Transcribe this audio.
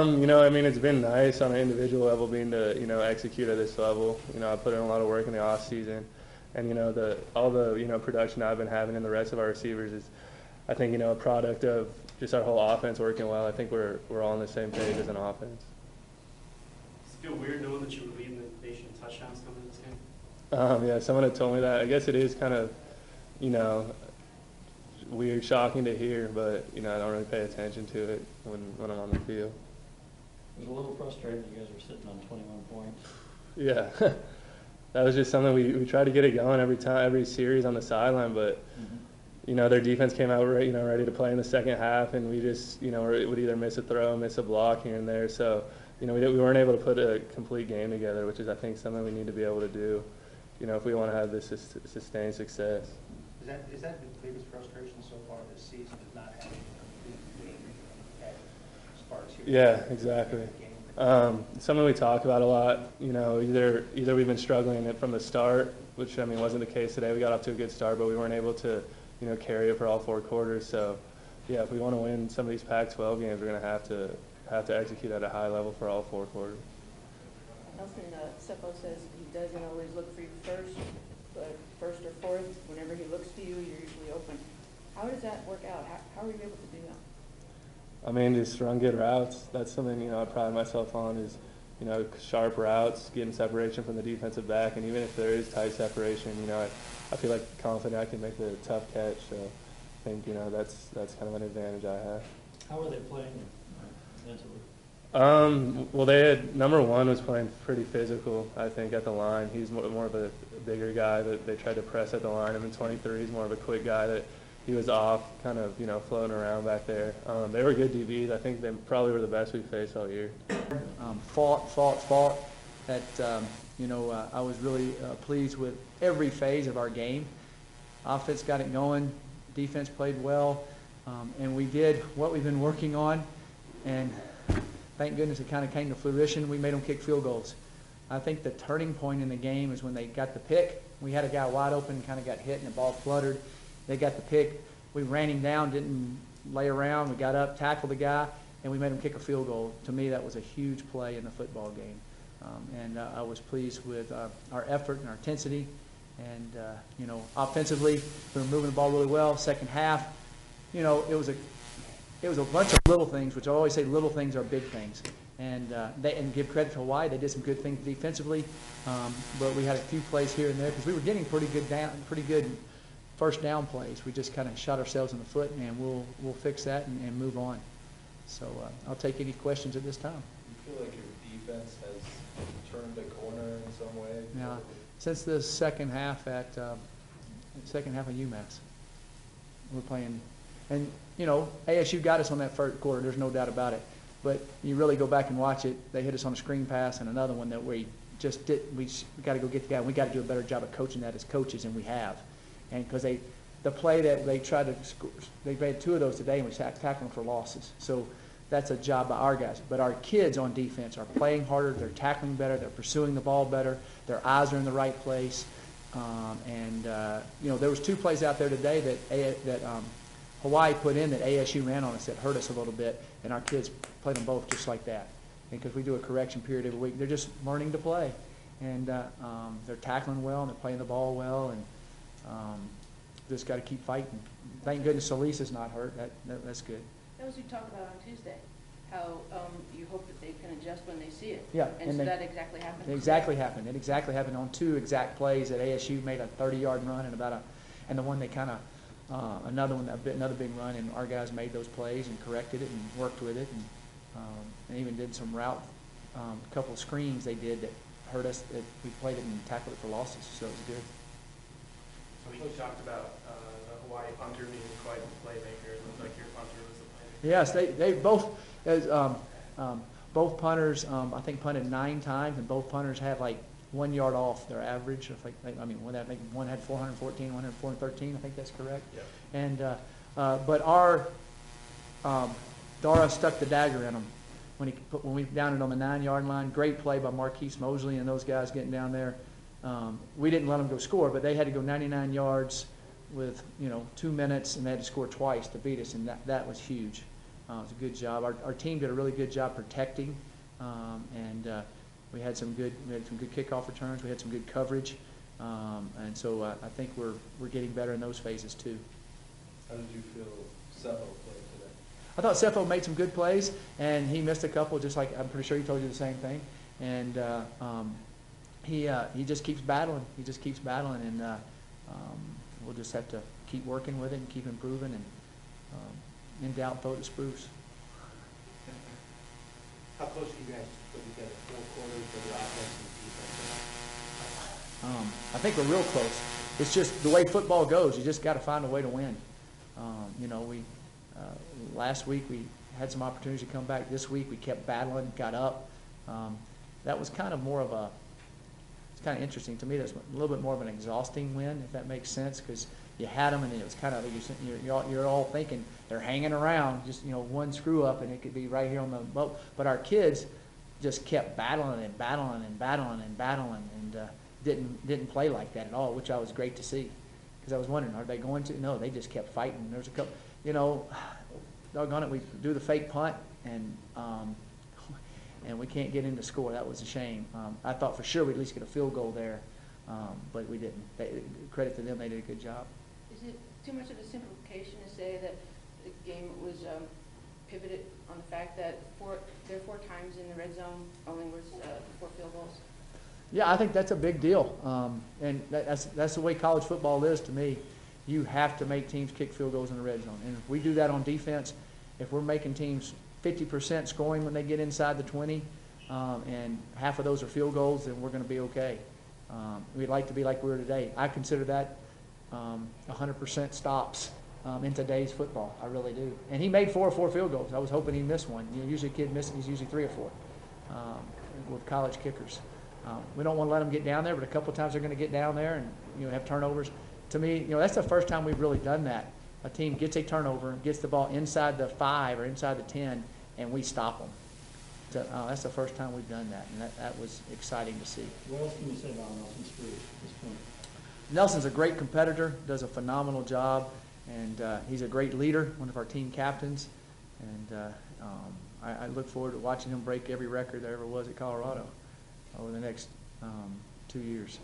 I mean, it's been nice on an individual level being to, execute at this level. I put in a lot of work in the off season, and all the production I've been having and the rest of our receivers is, I think, a product of just our whole offense working well. I think we're all on the same page as an offense. Does it feel weird knowing that you were leading the nation in touchdowns coming into this game? Yeah, someone had told me that. I guess it is kind of, weird, shocking to hear, but I don't really pay attention to it when I'm on the field. It was a little frustrating. You guys were sitting on 21 points. Yeah, that was just something we tried to get it going every series on the sideline, but their defense came out ready to play in the second half, and we just would either miss a throw, miss a block here and there. So we weren't able to put a complete game together, which is I think something we need to be able to do, if we want to have this sustained success. Is that the biggest frustration so far this season, is not having a complete game as far as here? Yeah, exactly. Something we talk about a lot. Either we've been struggling it from the start, which wasn't the case today. We got off to a good start, but we weren't able to carry it for all 4 quarters. So yeah, if we want to win some of these Pac-12 games, we're going to have to execute at a high level for all 4 quarters. Nelson Seppo says he doesn't always look for you first, but first or fourth, whenever he looks to you, you're usually open. How does that work out? How are you able to do that? Just run good routes. That's something, I pride myself on is, sharp routes, getting separation from the defensive back, and even if there is tight separation, I feel like confident I can make the tough catch. So I think, that's kind of an advantage I have. How are they playing mentally? Well, they had, number 1 was playing pretty physical, I think, at the line. He's more of a bigger guy that they tried to press at the line. And then 23 is more of a quick guy that he was off, kind of, floating around back there. They were good DBs. I think they probably were the best we faced all year. Fought. That, I was really pleased with every phase of our game. Offense got it going. Defense played well. And we did what we've been working on. And thank goodness it kind of came to fruition. We made them kick field goals. I think the turning point in the game is when they got the pick. We had a guy wide open, kind of got hit, and the ball fluttered. They got the pick. We ran him down, didn't lay around. We got up, tackled the guy, and we made him kick a field goal. To me, that was a huge play in the football game. And I was pleased with our effort and our intensity. And, offensively, we were moving the ball really well. Second half, it was a bunch of little things, which I always say little things are big things. And give credit to Hawai'i. They did some good things defensively, but we had a few plays here and there because we were getting pretty good first down plays. We just kind of shot ourselves in the foot, and we'll fix that and move on. So I'll take any questions at this time. You feel like your defense has turned the corner in some way? Yeah, since the second half at UMass, we're playing, and ASU got us on that first quarter. There's no doubt about it. But you really go back and watch it. They hit us on a screen pass and another one that we just did. We got to go get the guy. We got to do a better job of coaching that as coaches, and we have. And because the play that they tried to score, they made 2 of those today, and we tackled them for losses. So that's a job by our guys. But our kids on defense are playing harder. They're tackling better. They're pursuing the ball better. Their eyes are in the right place. There was 2 plays out there today that Hawai'i put in that ASU ran on us that hurt us a little bit, and our kids played them both just like that. Because we do a correction period every week, they're just learning to play, and they're tackling well and they're playing the ball well, and just got to keep fighting. Thank goodness Solis not hurt. That's good. That was what you talked about on Tuesday. How you hope that they can adjust when they see it. Yeah, and so that exactly happened. It exactly happened. It exactly happened on 2 exact plays that ASU made a 30-yard run and the one they kind of. Another big run, and our guys made those plays and corrected it and worked with it, and even did some route, a couple of screens they did that hurt us. That we played it and tackled it for losses, so it was good. So you talked about the Hawai'i punter being quite a playmaker. It looked like your punter was the playmaker. Yes, they both, both punters, I think punted 9 times, and both punters had like 1 yard off their average. One had 414, one had 413. I think that's correct. Yep. And but our Dara stuck the dagger in them when we down it on the 9-yard line. Great play by Marquise Mosley and those guys getting down there. We didn't let them go score, but they had to go 99 yards with 2 minutes, and they had to score twice to beat us, and that was huge. It was a good job. Our team did a really good job protecting, and we had some good kickoff returns. We had some good coverage, and so I think we're getting better in those phases too. How did you feel Seppo played today? I thought Seppo made some good plays, and he missed a couple, just like I'm pretty sure he told you the same thing. And he just keeps battling. He just keeps battling, and we'll just have to keep working with it and keep improving. And in doubt, throw it to Spruce. How close do you guys put together 4 quarters for the offense and defense? I think we're real close. It's just the way football goes. You just got to find a way to win. We last week we had some opportunities to come back. This week we kept battling, got up. That was kind of more of a. It's kind of interesting to me. That's a little bit more of an exhausting win, if that makes sense, because you had them and it was kind of you're all thinking they're hanging around. Just one screw up and it could be right here on the boat. But our kids just kept battling and battling and battling and battling and didn't play like that at all, which I was great to see. Because I was wondering, are they going to? No, they just kept fighting. There's a couple, doggone it, we do the fake punt and we can't get in to score. That was a shame. I thought for sure we'd at least get a field goal there, but we didn't. Credit to them, they did a good job. Is it too much of a simplification to say that the game was pivoted on the fact that there are 4 times in the red zone, only was 4 field goals? Yeah, I think that's a big deal, and that's the way college football is to me. You have to make teams kick field goals in the red zone, and if we do that on defense, if we're making teams 50% scoring when they get inside the 20, and half of those are field goals, then we're going to be okay. We'd like to be like we were today. I consider that 100% stops in today's football. I really do. And he made 4 field goals. I was hoping he'd miss one. Usually a kid misses, he's usually 3 or 4 with college kickers. We don't want to let them get down there, but a couple of times they're going to get down there and have turnovers. To me, that's the first time we've really done that. A team gets a turnover, gets the ball inside the 5 or inside the 10, and we stop them. So, that's the first time we've done that, and that was exciting to see. What else can you say about Nelson Spruce at this point? Nelson's a great competitor, does a phenomenal job, and he's a great leader, one of our team captains. And I look forward to watching him break every record there ever was at Colorado over the next 2 years.